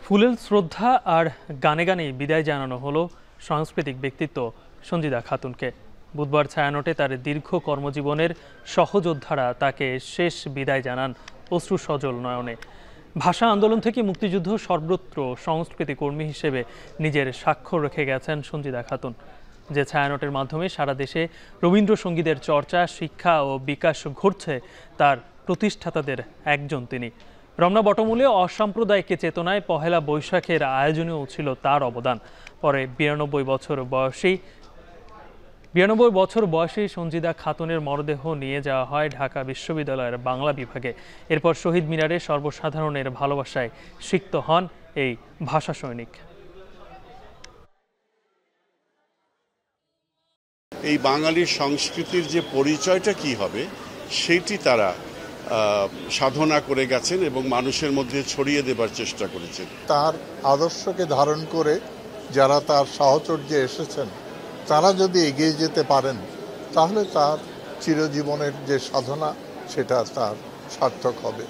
ফুলেল শ্রদ্ধা আর গানে গানেই বিদায় জানানো হলো সাংস্কৃতিক ব্যক্তিত্ব সন্জীদা খাতুনকে। বুধবার ছায়ানটে তার দীর্ঘ কর্মজীবনের সহযোদ্ধারা তাকে শেষ বিদায় জানান অশ্রু সজল নয়নে। ভাষা আন্দোলন থেকে মুক্তিযুদ্ধ সর্বত্র সংস্কৃতি কর্মী হিসেবে নিজের স্বাক্ষর রেখে গেছেন সন্জীদা খাতুন। যে ছায়ানটের মাধ্যমে সারা দেশে রবীন্দ্রসঙ্গীতের চর্চা, শিক্ষা ও বিকাশ ঘটছে, তার প্রতিষ্ঠাতাদের একজন তিনি। রমনা বটমূলে অসাম্প্রদায়িক চেতনায় পহেলা বৈশাখের আয়োজনেও ছিল তার অবদান। পরে 92 বছর বয়সী সন্জীদা খাতুনের মরদেহ নিয়ে যাওয়া হয় ঢাকা বিশ্ববিদ্যালয়ের বাংলা বিভাগে। এরপর শহীদ মিনারে সর্বসাধারণের ভালোবাসায় সিক্ত হন এই ভাষা সৈনিক। এই বাঙালির সংস্কৃতির যে পরিচয়টা কি হবে সেটি তারা সাধনা করে গেছেন এবং মানুষের মধ্যে ছড়িয়ে দেবার চেষ্টা করেছেন। তার আদর্শকে ধারণ করে যারা তার সাহচর্যে এসেছেন তারা যদি এগিয়ে যেতে পারেন তাহলে তার চিরজীবনের যে সাধনা সেটা তার সার্থক হবে।